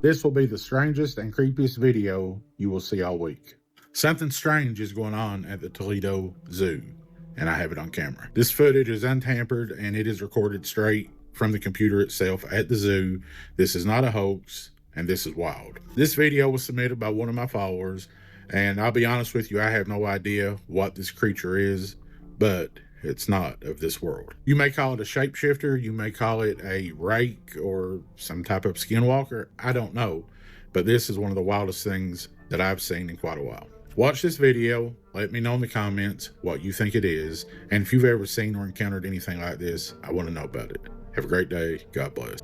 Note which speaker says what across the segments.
Speaker 1: This will be the strangest and creepiest video you will see all week. Something strange is going on at the Toledo Zoo, and I have it on camera. This footage is untampered and it is recorded straight from the computer itself at the zoo. This is not a hoax, and this is wild. This video was submitted by one of my followers, and I'll be honest with you, I have no idea what this creature is, but it's not of this world. You may call it a shapeshifter, you may call it a rake or some type of skinwalker, I don't know, but this is one of the wildest things that I've seen in quite a while. Watch this video, let me know in the comments what you think it is, and if you've ever seen or encountered anything like this, I want to know about it. Have a great day, God bless.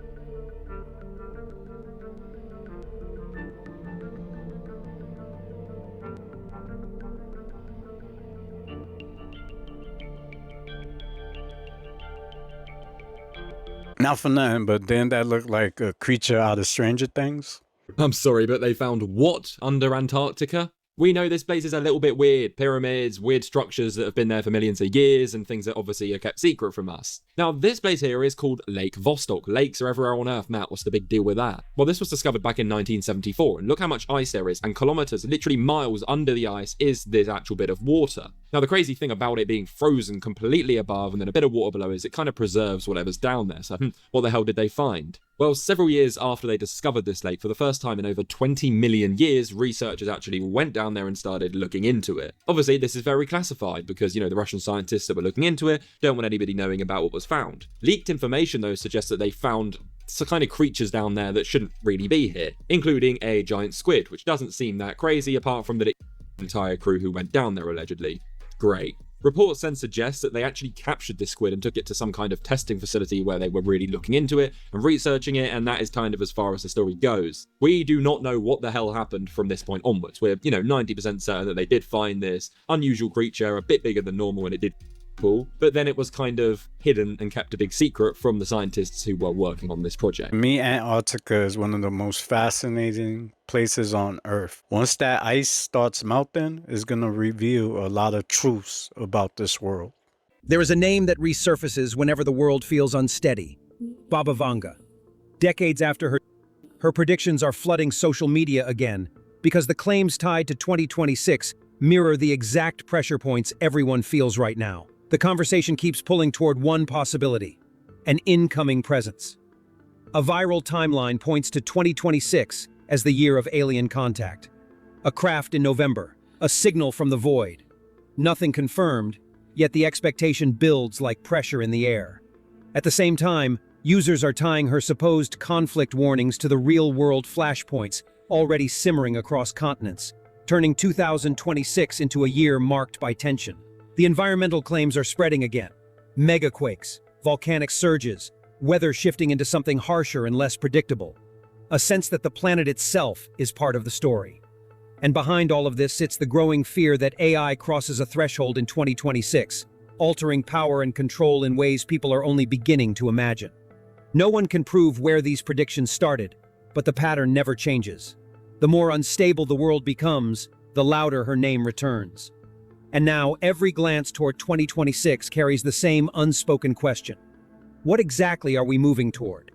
Speaker 2: Not for nothing, but didn't that look like a creature out of Stranger Things?
Speaker 3: I'm sorry, but they found what under Antarctica? We know this place is a little bit weird. Pyramids, weird structures that have been there for millions of years, and things that obviously are kept secret from us. Now, this place here is called Lake Vostok. Lakes are everywhere on Earth, Matt. What's the big deal with that? Well, this was discovered back in 1974, and look how much ice there is, and kilometers, literally miles under the ice, is this actual bit of water. Now, the crazy thing about it being frozen completely above and then a bit of water below is it kind of preserves whatever's down there. So, what the hell did they find? Well, several years after they discovered this lake, for the first time in over 20 million years, researchers actually went down there and started looking into it. Obviously, this is very classified because, the Russian scientists that were looking into it don't want anybody knowing about what was found. Leaked information, though, suggests that they found some kind of creatures down there that shouldn't really be here, including a giant squid, which doesn't seem that crazy apart from the entire crew who went down there allegedly. Great. Reports then suggest that they actually captured this squid and took it to some kind of testing facility where they were really looking into it and researching it, and that is kind of as far as the story goes. We do not know what the hell happened from this point onwards. We're, 90% certain that they did find this unusual creature, a bit bigger than normal, and it did cool, but then it was kind of hidden and kept a big secret from the scientists who were working on this project.
Speaker 2: Me, Antarctica is one of the most fascinating places on Earth. Once that ice starts melting, it's going to reveal a lot of truths about this world.
Speaker 4: There is a name that resurfaces whenever the world feels unsteady. Baba Vanga. Decades after her predictions are flooding social media again because the claims tied to 2026 mirror the exact pressure points everyone feels right now. The conversation keeps pulling toward one possibility: an incoming presence. A viral timeline points to 2026 as the year of alien contact. A craft in November, a signal from the void. Nothing confirmed, yet the expectation builds like pressure in the air. At the same time, users are tying her supposed conflict warnings to the real-world flashpoints already simmering across continents, turning 2026 into a year marked by tension. The environmental claims are spreading again. Megaquakes, volcanic surges, weather shifting into something harsher and less predictable. A sense that the planet itself is part of the story. And behind all of this sits the growing fear that AI crosses a threshold in 2026, altering power and control in ways people are only beginning to imagine. No one can prove where these predictions started, but the pattern never changes. The more unstable the world becomes, the louder her name returns. And now, every glance toward 2026 carries the same unspoken question. What exactly are we moving toward?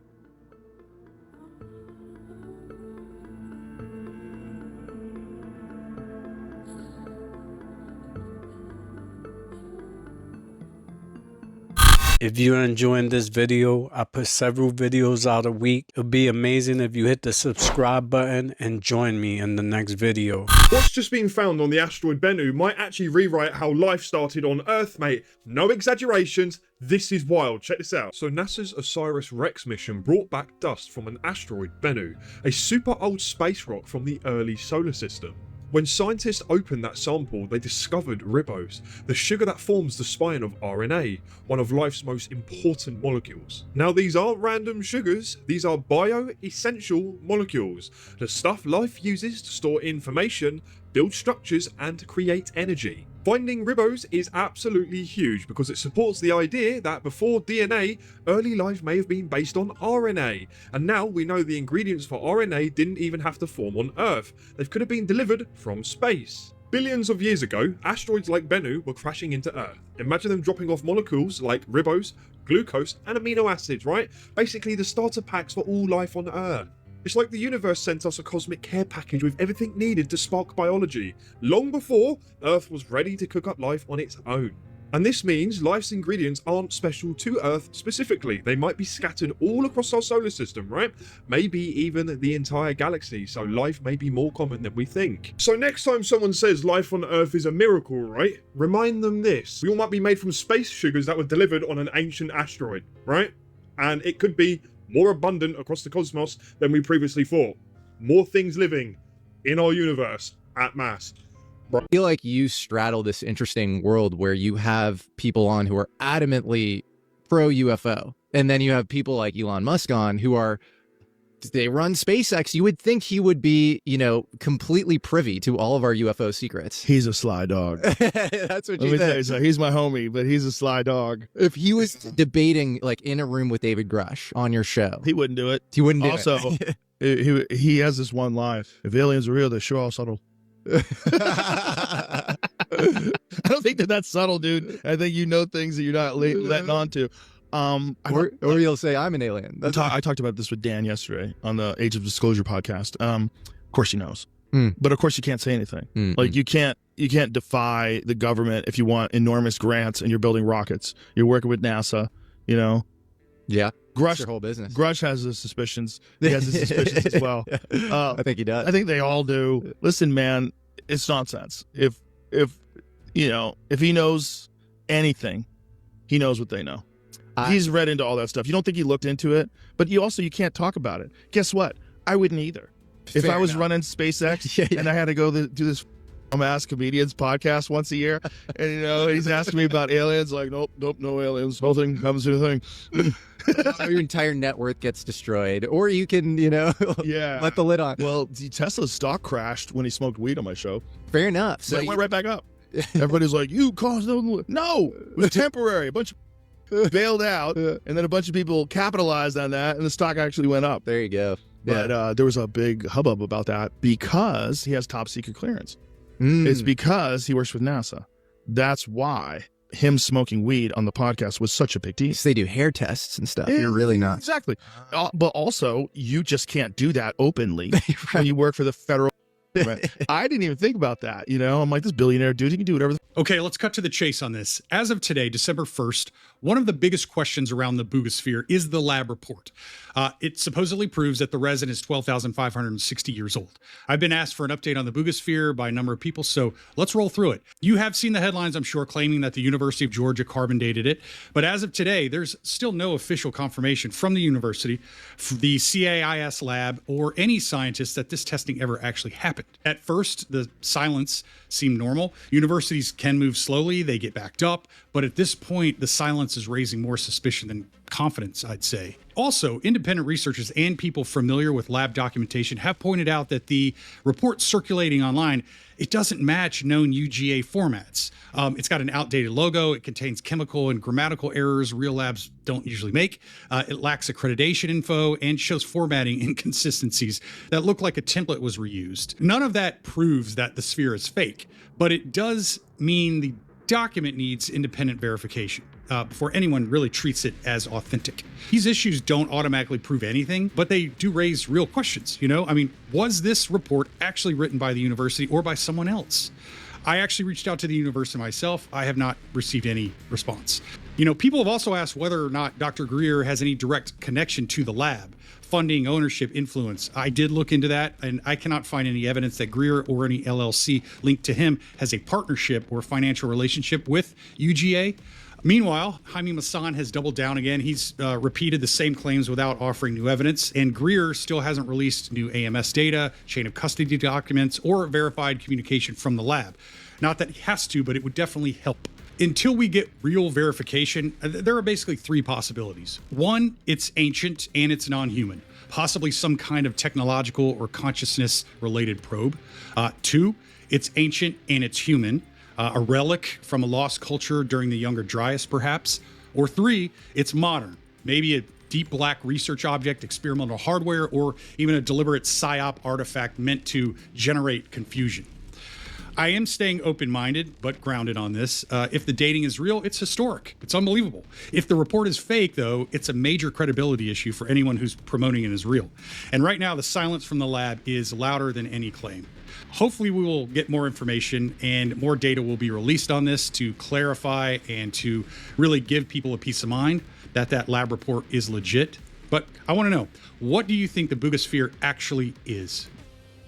Speaker 2: If you're enjoying this video, I put several videos out a week. It'll be amazing if you hit the subscribe button and join me in the next video.
Speaker 5: What's just been found on the asteroid Bennu might actually rewrite how life started on Earth, mate. No exaggerations. This is wild. Check this out. So NASA's OSIRIS-REx mission brought back dust from an asteroid Bennu, a super old space rock from the early solar system. When scientists opened that sample, they discovered ribose, the sugar that forms the spine of RNA, one of life's most important molecules. Now, these aren't random sugars, these are bio-essential molecules, the stuff life uses to store information, build structures, and create energy. Finding ribose is absolutely huge because it supports the idea that before DNA, early life may have been based on RNA, and now we know the ingredients for RNA didn't even have to form on Earth. They could have been delivered from space. Billions of years ago, asteroids like Bennu were crashing into Earth. Imagine them dropping off molecules like ribose, glucose, and amino acids, right? Basically the starter packs for all life on Earth. It's like the universe sent us a cosmic care package with everything needed to spark biology, long before Earth was ready to cook up life on its own. And this means life's ingredients aren't special to Earth specifically. They might be scattered all across our solar system, right? Maybe even the entire galaxy, so life may be more common than we think. So next time someone says life on Earth is a miracle, right? Remind them this. We all might be made from space sugars that were delivered on an ancient asteroid, right? And it could be more abundant across the cosmos than we previously thought. More things living in our universe at mass.
Speaker 6: I feel like you straddle this interesting world where you have people on who are adamantly pro UFO, and then you have people like Elon Musk on who are, they run SpaceX. You would think he would be, you know, completely privy to all of our UFO secrets.
Speaker 7: He's a sly dog.
Speaker 6: That's what you
Speaker 7: Tell you
Speaker 6: said.
Speaker 7: so. He's my homie, but he's a sly dog.
Speaker 6: If he was debating like in a room with David Grush on your show,
Speaker 7: He wouldn't do it.
Speaker 6: he wouldn't do
Speaker 7: Also,
Speaker 6: it.
Speaker 7: he has this one line: "If aliens are real, they're sure all subtle." I don't think that that's subtle, dude. I think you know things that you're not letting on to.
Speaker 6: Or you'll say I'm an alien. That's
Speaker 7: I talked about this with Dan yesterday on the Age of Disclosure podcast. Of course he knows, but of course you can't say anything. Like you can't defy the government if you want enormous grants and you're building rockets. You're working with NASA, you know.
Speaker 6: yeah.
Speaker 7: Grush,
Speaker 6: That's your whole business.
Speaker 7: Grush has his suspicions. He has his suspicions as well.
Speaker 6: I think he does.
Speaker 7: I think they all do. Listen, man, it's nonsense. If you know, if he knows anything, he knows what they know. He's read into all that stuff. You don't think he looked into it, but you can't talk about it. Guess what? I wouldn't either. If
Speaker 6: Fair
Speaker 7: I was
Speaker 6: enough.
Speaker 7: running SpaceX and I had to go do this Ask Comedians podcast once a year, and you know he's asking me about aliens, like nope, no aliens, nothing, haven't seen a thing.
Speaker 6: Your entire net worth gets destroyed, or you can, you know,
Speaker 7: Yeah.
Speaker 6: let the lid on.
Speaker 7: Well, Tesla's stock crashed when he smoked weed on my show.
Speaker 6: Fair enough.
Speaker 7: So
Speaker 6: So
Speaker 7: it went right back up. Everybody's like, you caused them. No, it was temporary. A bunch of bailed out, and then a bunch of people capitalized on that, and the stock actually went up.
Speaker 6: there you go.
Speaker 7: But there was a big hubbub about that because he has top secret clearance.
Speaker 6: Mm.
Speaker 7: It's because he works with NASA. That's why him smoking weed on the podcast was such a big deal.
Speaker 6: Because they do hair tests and stuff.
Speaker 7: Yeah,
Speaker 6: You're really not.
Speaker 7: Exactly. But also, you just can't do that openly when you work for the federal government. I didn't even think about that. You know, I'm like, this billionaire dude, he can do whatever the
Speaker 8: Okay, let's cut to the chase on this. As of today, December 1st, one of the biggest questions around the Boogosphere is the lab report. It supposedly proves that the resin is 12,560 years old. I've been asked for an update on the Boogosphere by a number of people, so let's roll through it. You have seen the headlines, I'm sure, claiming that the University of Georgia carbon dated it, but as of today, there's still no official confirmation from the university, the CAIS lab, or any scientist that this testing ever actually happened. At first, the silence seemed normal. Universities can move slowly, they get backed up, but at this point, the silence is raising more suspicion than confidence, I'd say. Also, independent researchers and people familiar with lab documentation have pointed out that the report circulating online, it doesn't match known UGA formats. It's got an outdated logo, it contains chemical and grammatical errors real labs don't usually make. It lacks accreditation info and shows formatting inconsistencies that look like a template was reused. None of that proves that the sphere is fake, but it does mean the document needs independent verification before anyone really treats it as authentic. These issues don't automatically prove anything, but they do raise real questions, you know? I mean, was this report actually written by the university or by someone else? I actually reached out to the university myself. I have not received any response. You know, people have also asked whether or not Dr. Greer has any direct connection to the lab. Funding, ownership, influence. I did look into that, and I cannot find any evidence that Greer or any LLC linked to him has a partnership or financial relationship with UGA. Meanwhile, Jaime Maussan has doubled down again. He's repeated the same claims without offering new evidence, and Greer still hasn't released new AMS data, chain of custody documents, or verified communication from the lab. Not that he has to, but it would definitely help. Until we get real verification, there are basically three possibilities. One, it's ancient and it's non-human, possibly some kind of technological or consciousness-related probe. Two, it's ancient and it's human, a relic from a lost culture during the Younger Dryas, perhaps. Or three, it's modern, maybe a deep black research object, experimental hardware, or even a deliberate psyop artifact meant to generate confusion. I am staying open-minded, but grounded on this. If the dating is real, it's historic. It's unbelievable. If the report is fake, though, it's a major credibility issue for anyone who's promoting it as real. And right now, the silence from the lab is louder than any claim. Hopefully, we will get more information and more data will be released on this to clarify and to really give people a peace of mind that that lab report is legit. But I want to know, what do you think the Boogosphere actually is?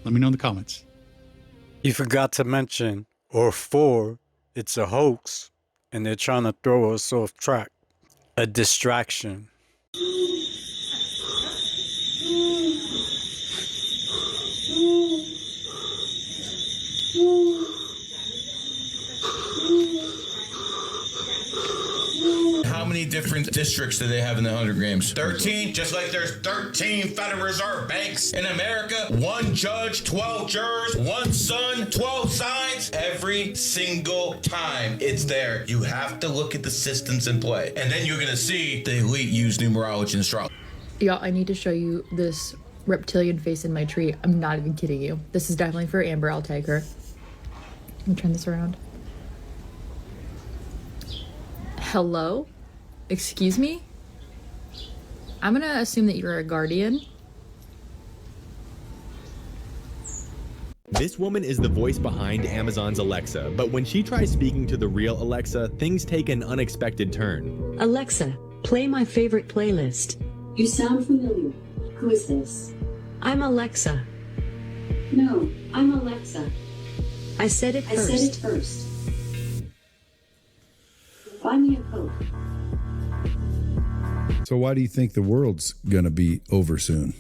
Speaker 8: Let me know in the comments.
Speaker 2: You forgot to mention, or 4, it's a hoax, and they're trying to throw us off track. A distraction.
Speaker 9: How many different districts do they have in the 100 grams? 13, just like there's 13 Federal Reserve banks in America. 1 judge, 12 jurors, 1 son, 12 signs. Every single time it's there. You have to look at the systems in play. And then you're going to see the elite use numerology and astrology.
Speaker 10: Y'all, I need to show you this reptilian face in my tree. I'm not even kidding you. This is definitely for Amber. I'll take her. Let me turn this around. Hello? Excuse me? I'm gonna assume that you're a guardian.
Speaker 11: This woman is the voice behind Amazon's Alexa, but when she tries speaking to the real Alexa, things take an unexpected turn.
Speaker 12: Alexa, play my favorite playlist.
Speaker 13: You sound familiar. Who is this?
Speaker 12: I'm Alexa.
Speaker 13: No, I'm Alexa.
Speaker 12: I said it first.
Speaker 13: I said it first. Buy me a Coke.
Speaker 14: So why do you think the world's going to be over soon?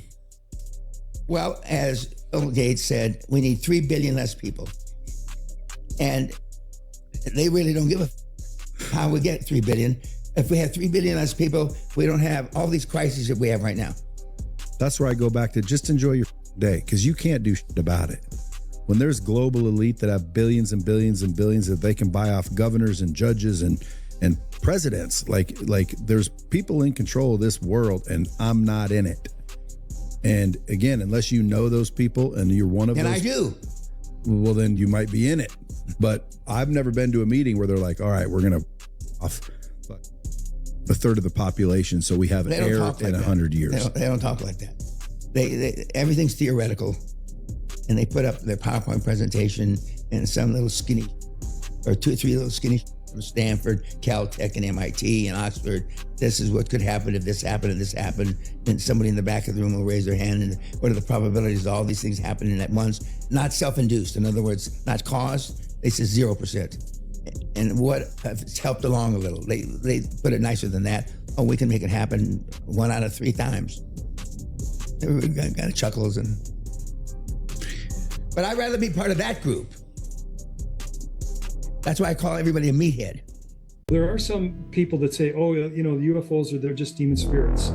Speaker 15: Well, as Bill Gates said, we need 3 billion less people. And they really don't give a how we get 3 billion. If we have 3 billion less people, we don't have all these crises that we have right now.
Speaker 14: That's where I go back to just enjoy your day, because you can't do shit about it. When there's global elite that have billions and billions and billions that they can buy off governors and judges and presidents, like there's people in control of this world, and I'm not in it. And again, unless you know those people and you're one of those. And I do. Well, then you might be in it. But I've never been to a meeting where they're like, all right, we're going to off a third of the population so we have air in 100 years.
Speaker 15: They don't talk like that. They everything's theoretical. And they put up their PowerPoint presentation and some little skinny, or 2 or 3 little skinny from Stanford, Caltech, and MIT, and Oxford. This is what could happen if this happened and this happened. And somebody in the back of the room will raise their hand. And what are the probabilities of all these things happening at once? Not self-induced. In other words, not caused. They say 0%. And what it's helped along a little. They put it nicer than that. Oh, we can make it happen 1 out of 3 times. Everybody kind of chuckles and. But I'd rather be part of that group. That's why I call everybody a meathead.
Speaker 16: There are some people that say, oh, you know, the UFOs they're just demon spirits.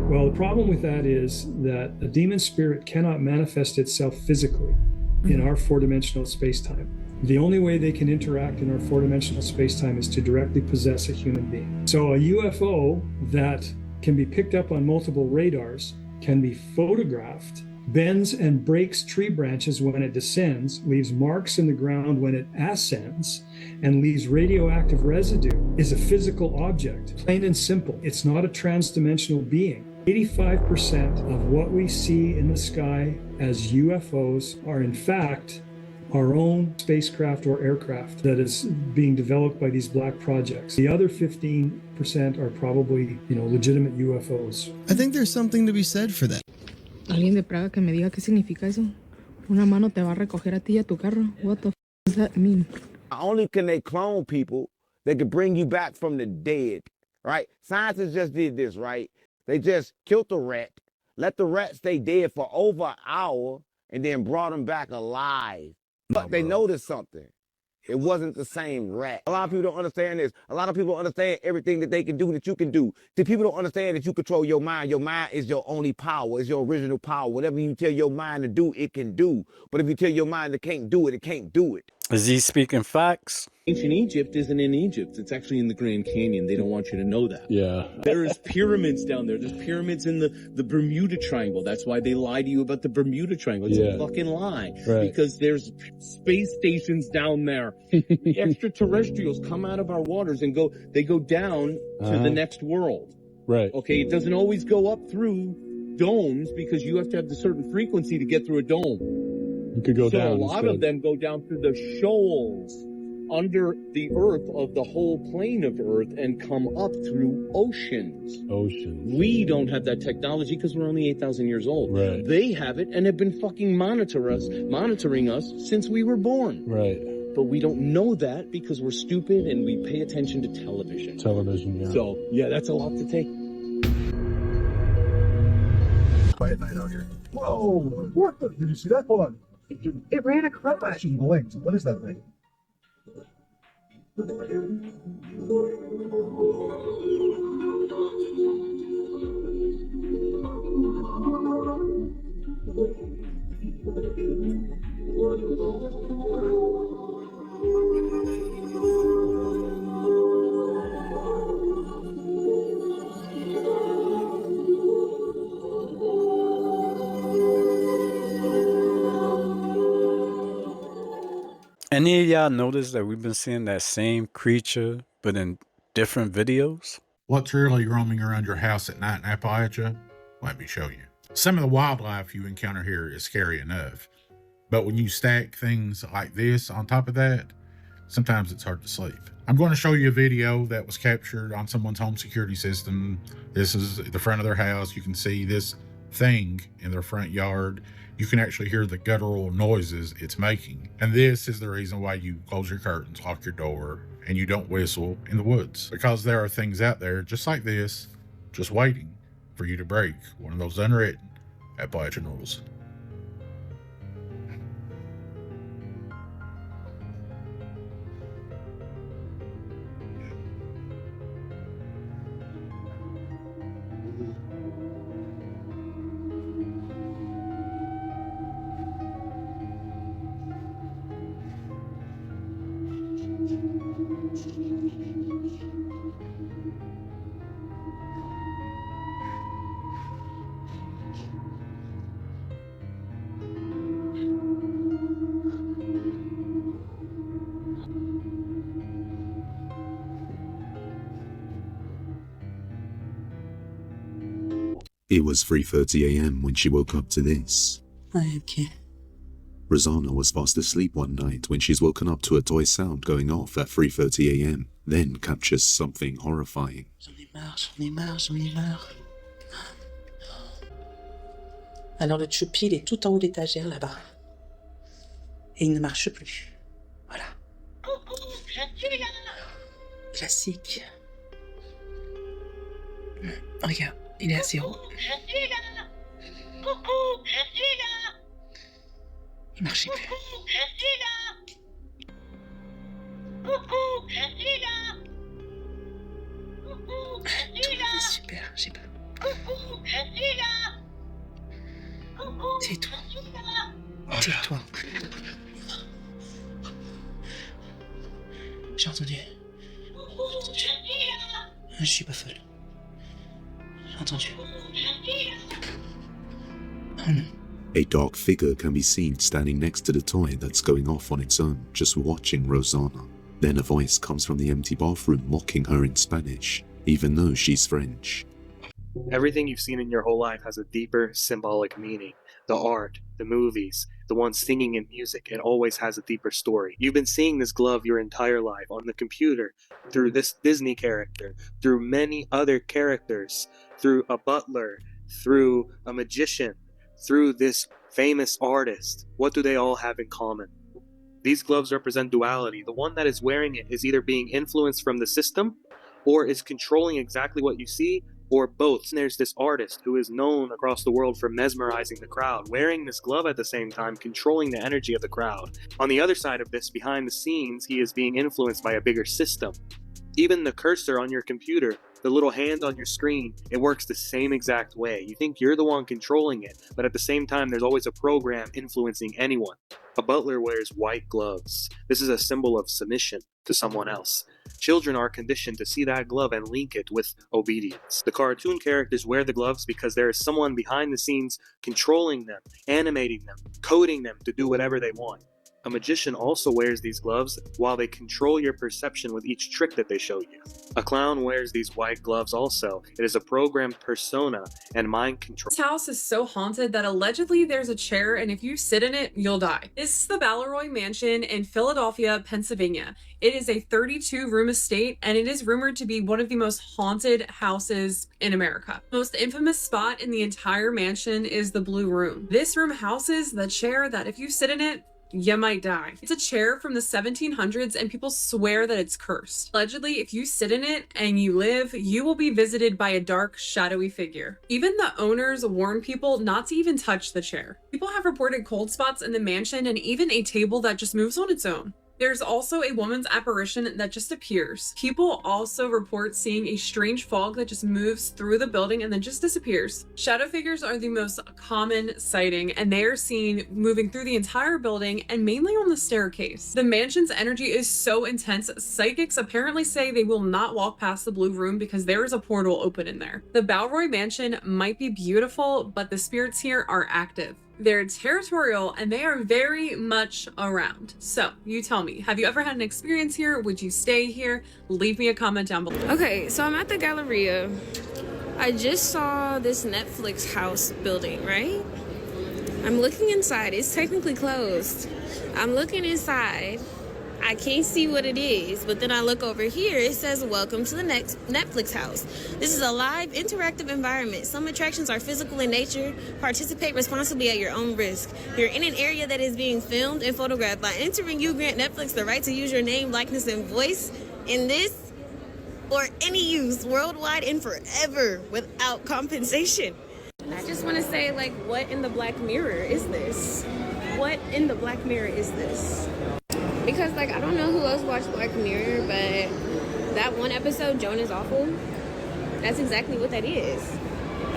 Speaker 16: Well, the problem with that is that a demon spirit cannot manifest itself physically in our 4-dimensional space-time. The only way they can interact in our 4-dimensional space-time is to directly possess a human being. So a UFO that can be picked up on multiple radars can be photographed, bends and breaks tree branches when it descends, leaves marks in the ground when it ascends, and leaves radioactive residue, is a physical object. Plain and simple. It's not a trans-dimensional being. 85% of what we see in the sky as UFOs are in fact our own spacecraft or aircraft that is being developed by these black projects. The other 15% are probably, you know, legitimate UFOs.
Speaker 17: I think there's something to be said for that.
Speaker 18: Alguien de Praga que me diga qué significa eso. Una mano te va a recoger a ti y a tu carro. What the f does that mean?
Speaker 19: Not only can they clone people, they can bring you back from the dead, right? Scientists just did this, right? They just killed the rat, let the rat stay dead for over an hour, and then brought them back alive. But they noticed something. It wasn't the same rat. A lot of people don't understand this. A lot of people don't understand everything that they can do that you can do. See, people don't understand that you control your mind. Your mind is your only power. It's your original power. Whatever you tell your mind to do, it can do. But if you tell your mind it can't do it, it can't do it.
Speaker 2: Is he speaking facts?
Speaker 20: Ancient Egypt isn't in Egypt. It's actually in the Grand Canyon. They don't want you to know that.
Speaker 11: Yeah.
Speaker 20: There's pyramids down there. There's pyramids in the Bermuda Triangle. That's why they lie to you about the Bermuda Triangle. It's a fucking lie.
Speaker 11: Right.
Speaker 20: Because there's space stations down there. The extraterrestrials come out of our waters and go down to the next world.
Speaker 11: Right.
Speaker 20: Okay, it doesn't always go up through domes because you have to have the certain frequency to get through a dome.
Speaker 11: You could go down.
Speaker 20: So a lot of them go down through the shoals under the earth of the whole plane of earth and come up through oceans. We don't have that technology because we're only 8,000 years old.
Speaker 11: Right.
Speaker 20: They have it and have been fucking monitoring us since we were born.
Speaker 11: Right.
Speaker 20: But we don't know that because we're stupid and we pay attention to television.
Speaker 11: Yeah.
Speaker 20: So, yeah, that's a lot to take.
Speaker 21: Quiet night out here. Whoa! What the? Did you see that? Hold on. It ran across. She blinked. What is that thing?
Speaker 2: Any of y'all notice that we've been seeing that same creature, but in different videos?
Speaker 1: What's really roaming around your house at night in Appalachia? Let me show you. Some of the wildlife you encounter here is scary enough, but when you stack things like this on top of that, sometimes it's hard to sleep. I'm going to show you a video that was captured on someone's home security system. This is the front of their house. You can see this thing in their front yard. You can actually hear the guttural noises it's making. And this is the reason why you close your curtains, lock your door, and you don't whistle in the woods. Because there are things out there just like this, just waiting for you to break one of those unwritten Appalachian rules.
Speaker 22: It was 3:30 a.m. when she woke up to this.
Speaker 23: Okay.
Speaker 22: Rosanna was fast asleep one night when she's woken up to a toy sound going off at 3:30 a.m., then captures something horrifying.
Speaker 23: J'en ai marre, j'en ai marre. Alors le choupi, il est tout en haut de l'étagère là-bas. Et il ne marche plus. Voilà. Coucou, je suis là. Classique. Regarde, il est à 0. Je suis là. Coucou, je suis là. Il marchait plus. Coucou, je suis là. Coucou, je suis là. Coucou, je suis là. Super, j'ai peur. Coucou, je suis là. Coucou, tais-toi. Tais-toi. J'ai entendu. Coucou, je suis là. Je suis pas folle. J'ai entendu. Oh non.
Speaker 22: A dark figure can be seen standing next to the toy that's going off on its own, just watching Rosanna. Then a voice comes from the empty bathroom mocking her in Spanish, even though she's French.
Speaker 24: Everything you've seen in your whole life has a deeper symbolic meaning. The art, the movies, the ones singing in music, it always has a deeper story. You've been seeing this glove your entire life on the computer, through this Disney character, through many other characters, through a butler, through a magician, through this famous artist. What do they all have in common? These gloves represent duality. The one that is wearing it is either being influenced from the system or is controlling exactly what you see, or both. And there's this artist who is known across the world for mesmerizing the crowd, wearing this glove at the same time, controlling the energy of the crowd. On the other side of this, behind the scenes, he is being influenced by a bigger system. Even the cursor on your computer, the little hand on your screen, it works the same exact way. You think you're the one controlling it, but at the same time, there's always a program influencing anyone. A butler wears white gloves. This is a symbol of submission to someone else. Children are conditioned to see that glove and link it with obedience. The cartoon characters wear the gloves because there is someone behind the scenes controlling them, animating them, coding them to do whatever they want. A magician also wears these gloves while they control your perception with each trick that they show you. A clown wears these white gloves also. It is a programmed persona and mind control.
Speaker 3: This house is so haunted that allegedly there's a chair, and if you sit in it, you'll die. This is the Balleroy Mansion in Philadelphia, Pennsylvania. It is a 32-room estate, and it is rumored to be one of the most haunted houses in America. The most infamous spot in the entire mansion is the Blue Room. This room houses the chair that if you sit in it, you might die. It's a chair from the 1700s and people swear that it's cursed. Allegedly, if you sit in it and you live, you will be visited by a dark, shadowy figure. Even the owners warn people not to even touch the chair. People have reported cold spots in the mansion and even a table that just moves on its own. There's also a woman's apparition that just appears. People also report seeing a strange fog that just moves through the building and then just disappears. Shadow figures are the most common sighting, and they are seen moving through the entire building and mainly on the staircase. The mansion's energy is so intense, psychics apparently say they will not walk past the Blue Room because there is a portal open in there. The Balleroy Mansion might be beautiful, but the spirits here are active. They're territorial and they are very much around. So you tell me, have you ever had an experience here? Would you stay here? Leave me a comment down below.
Speaker 18: Okay, so I'm at the Galleria. I just saw this Netflix house building, right? I'm looking inside. It's technically closed. I'm looking inside. I can't see what it is, but then I look over here, it says, welcome to the next Netflix house. This is a live, interactive environment. Some attractions are physical in nature. Participate responsibly at your own risk. You're in an area that is being filmed and photographed. By entering, you grant Netflix the right to use your name, likeness, and voice in this or any use worldwide and forever without compensation. I just want to say, like, what in the Black Mirror is this? What in the Black Mirror is this? Because, like, I don't know who else watched Black Mirror, but that one episode, Joan is Awful, that's exactly what that is.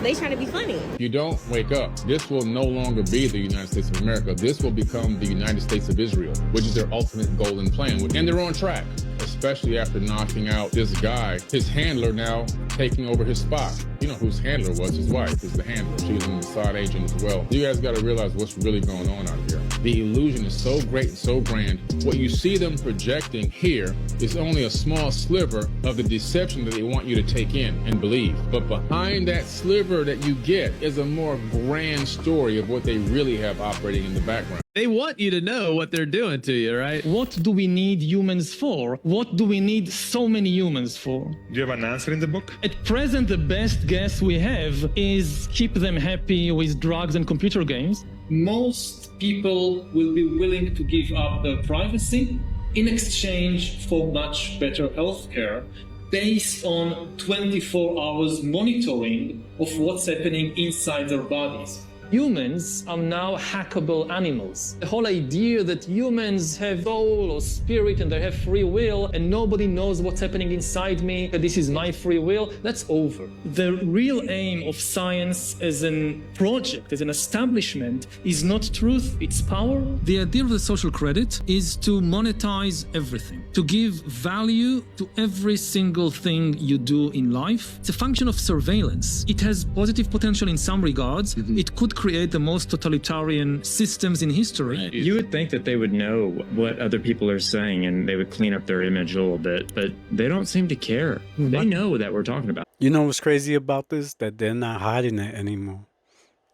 Speaker 18: They trying to be funny.
Speaker 4: You don't wake up. This will no longer be the United States of America. This will become the United States of Israel, which is their ultimate goal and plan. And they're on track, especially after knocking out this guy, his handler now taking over his spot. You know whose handler was? His wife is the handler. She was an Mossad agent as well. You guys got to realize what's really going on out here. The illusion is so great and so grand. What you see them projecting here is only a small sliver of the deception that they want you to take in and believe. But behind that sliver that you get is a more grand story of what they really have operating in the background.
Speaker 5: They want you to know what they're doing to you, right? What do we need humans for? What do we need so many humans for?
Speaker 6: Do you have an answer in the book?
Speaker 5: At present, the best guess we have is keep them happy with drugs and computer games. Most people will be willing to give up their privacy in exchange for much better healthcare based on 24 hours monitoring of what's happening inside their bodies. Humans are now hackable animals. The whole idea that humans have soul or spirit and they have free will and nobody knows what's happening inside me, that this is my free will, that's over. The real aim of science as a project, as an establishment, is not truth, it's power. The idea of the social credit is to monetize everything, to give value to every single thing you do in life. It's a function of surveillance. It has positive potential in some regards. It could create the most totalitarian systems in history.
Speaker 25: You would think that they would know what other people are saying and they would clean up their image a little bit, but they don't seem to care. They know that we're talking about.
Speaker 2: You know what's crazy about this? That they're not hiding it anymore.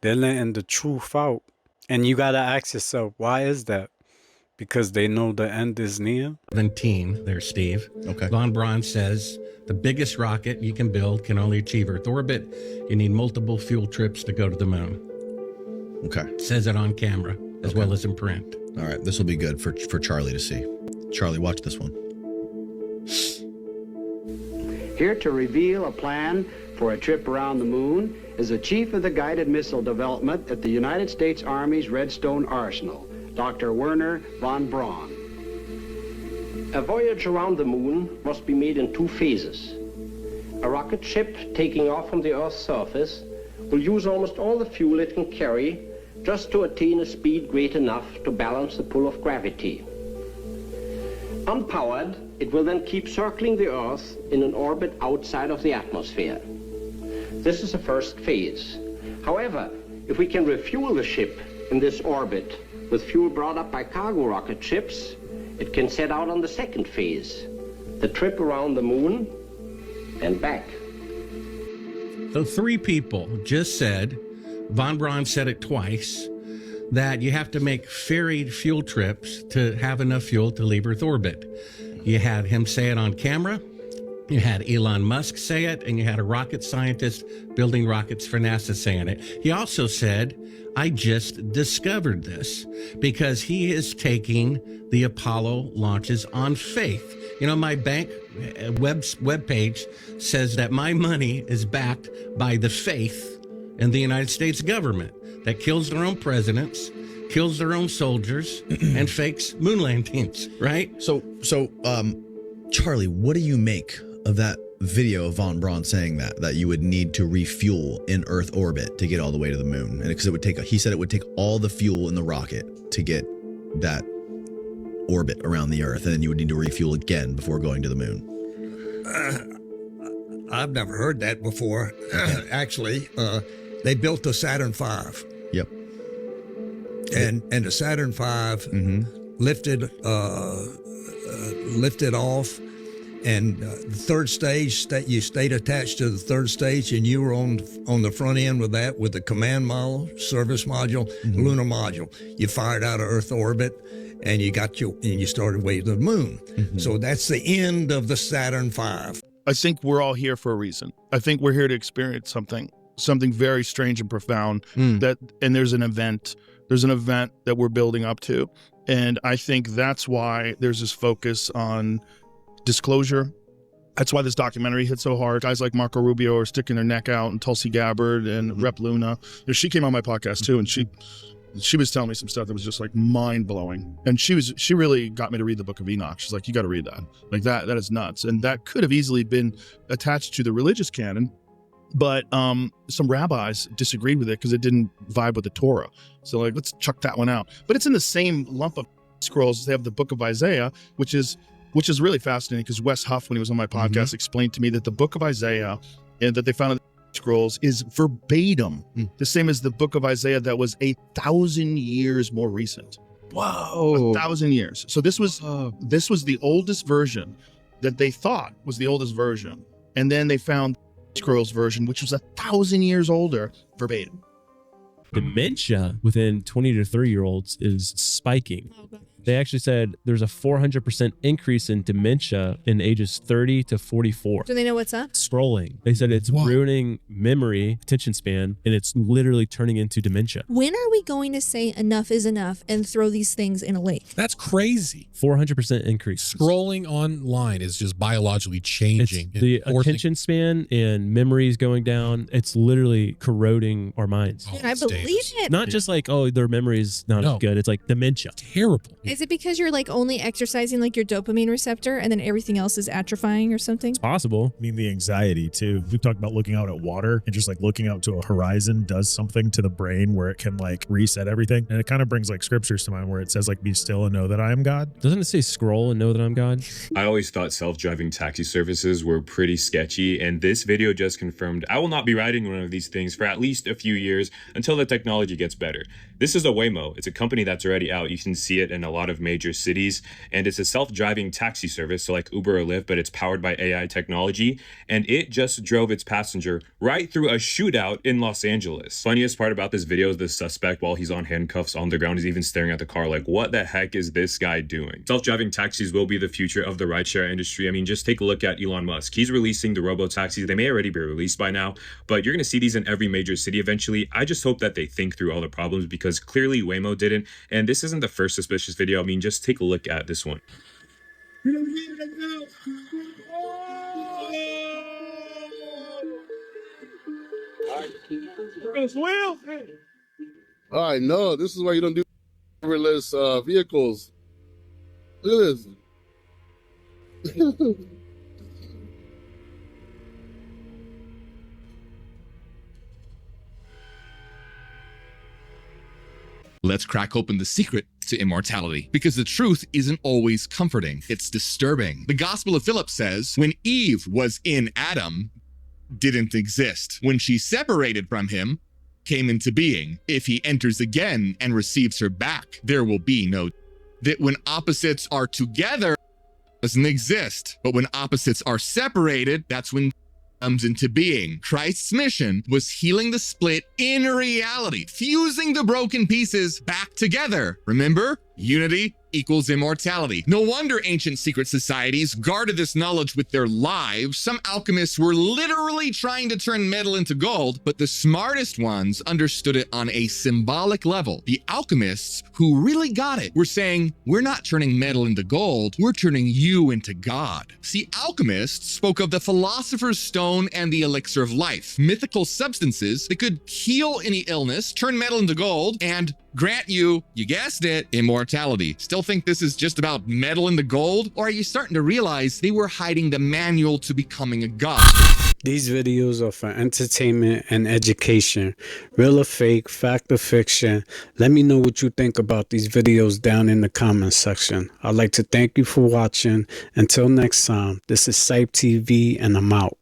Speaker 2: They're letting the truth out. And you gotta ask yourself, why is that? Because they know the end is near?
Speaker 26: 17 there, Steve. Okay. Von Braun says the biggest rocket you can build can only achieve Earth orbit. You need multiple fuel trips to go to the moon.
Speaker 27: Okay.
Speaker 26: Says it on camera as well as in print.
Speaker 27: All right, this will be good for Charlie to see. Charlie, watch this one.
Speaker 28: Here to reveal a plan for a trip around the moon is the chief of the guided missile development at the United States Army's Redstone Arsenal, Dr. Werner von Braun.
Speaker 29: A voyage around the moon must be made in two phases. A rocket ship taking off from the Earth's surface will use almost all the fuel it can carry just to attain a speed great enough to balance the pull of gravity. Unpowered, it will then keep circling the Earth in an orbit outside of the atmosphere. This is the first phase. However, if we can refuel the ship in this orbit with fuel brought up by cargo rocket ships, it can set out on the second phase, the trip around the moon and back.
Speaker 26: So 3 people just said, Von Braun said it twice, that you have to make ferried fuel trips to have enough fuel to leave Earth orbit. You had him say it on camera, you had Elon Musk say it, and you had a rocket scientist building rockets for NASA saying it. He also said, I just discovered this, because he is taking the Apollo launches on faith. You know, my bank web page says that my money is backed by the faith in the United States government that kills their own presidents, kills their own soldiers, and fakes moon landings, right?
Speaker 27: So, Charlie, what do you make of that video of Von Braun saying that you would need to refuel in Earth orbit to get all the way to the moon? And because he said it would take all the fuel in the rocket to get that orbit around the Earth, and then you would need to refuel again before going to the moon.
Speaker 6: I've never heard that before. Actually, they built the Saturn V.
Speaker 27: Yep.
Speaker 6: And the Saturn V lifted off, and the third stage, you stayed attached to the third stage, and you were on the front end with that, with the command module, service module, lunar module. You fired out of Earth orbit, and you started way to the moon. So that's the end of the Saturn V.
Speaker 7: I think we're all here for a reason. I think we're here to experience something very strange and profound. And there's an event that we're building up to, and I think that's why there's this focus on disclosure. That's why this documentary hit so hard. Guys like Marco Rubio are sticking their neck out, and Tulsi Gabbard and Rep Luna. She came on my podcast too, and she was telling me some stuff that was just like mind blowing. And she really got me to read the Book of Enoch. She's like, you got to read that. Like that is nuts. And that could have easily been attached to the religious canon, but some rabbis disagreed with it because it didn't vibe with the Torah. So like, let's chuck that one out. But it's in the same lump of scrolls. They have the Book of Isaiah, which is really fascinating, because Wes Huff, when he was on my podcast, explained to me that the Book of Isaiah and that they found in the scrolls is verbatim the same as the Book of Isaiah that was 1,000 years more recent.
Speaker 27: Wow.
Speaker 7: 1,000 years. So this was the oldest version that they thought was the oldest version. And then they found the scrolls version, which was 1,000 years older, verbatim.
Speaker 8: Dementia within 20 to 30-year-olds is spiking. They actually said there's a 400% increase in dementia in ages 30 to 44.
Speaker 9: Do they know what's up?
Speaker 8: Scrolling. They said it's ruining memory, attention span, and it's literally turning into dementia.
Speaker 9: When are we going to say enough is enough and throw these things in a lake?
Speaker 10: That's crazy.
Speaker 8: 400% increase.
Speaker 10: Scrolling online is just biologically changing.
Speaker 8: The attention span and memories going down. It's literally corroding our minds.
Speaker 9: Dude, I believe it.
Speaker 8: Not just like, oh, their memory's not as good. It's like dementia.
Speaker 10: Terrible.
Speaker 9: Is it because you're like only exercising like your dopamine receptor and then everything else is atrophying or something?
Speaker 8: It's possible.
Speaker 12: I mean, the anxiety too. We talked about looking out at water, and just like looking out to a horizon does something to the brain where it can like reset everything. And it kind of brings like scriptures to mind where it says like, be still and know that I am God.
Speaker 8: Doesn't it say scroll and know that I'm God?
Speaker 13: I always thought self-driving taxi services were pretty sketchy, and this video just confirmed I will not be riding one of these things for at least a few years until the technology gets better. This is a Waymo. It's a company that's already out. You can see it in a lot of major cities, and it's a self-driving taxi service, so like Uber or Lyft, but it's powered by AI technology, and it just drove its passenger right through a shootout in Los Angeles. Funniest part about this video is the suspect, while he's on handcuffs on the ground, is even staring at the car like, what the heck is this guy doing? Self-driving taxis will be the future of the rideshare industry. I mean, just take a look at Elon Musk. He's releasing the robo-taxis. They may already be released by now, but you're going to see these in every major city eventually. I just hope that they think through all the problems, because clearly Waymo didn't, and this isn't the first suspicious video. I mean, just take a look at this one.
Speaker 14: We're gonna swim. I know. This is why you don't do driverless vehicles. Look at this.
Speaker 1: Let's crack open the secret to immortality, because the truth isn't always comforting. It's disturbing. The Gospel of Philip says, when Eve was in Adam, didn't exist. When she separated from him, came into being. If he enters again and receives her back, there will be no. That when opposites are together, doesn't exist. But when opposites are separated, that's when comes into being. Christ's mission was healing the split in reality, fusing the broken pieces back together. Remember? Unity equals immortality. No wonder ancient secret societies guarded this knowledge with their lives. Some alchemists were literally trying to turn metal into gold, but the smartest ones understood it on a symbolic level. The alchemists who really got it were saying, we're not turning metal into gold, we're turning you into God. See, alchemists spoke of the philosopher's stone and the elixir of life, mythical substances that could heal any illness, turn metal into gold, and grant you, you guessed it, immortality. Still think this is just about metal and the gold? Or are you starting to realize they were hiding the manual to becoming a god?
Speaker 2: These videos are for entertainment and education. Real or fake, fact or fiction. Let me know what you think about these videos down in the comments section. I'd like to thank you for watching. Until next time, this is CYPTV and I'm out.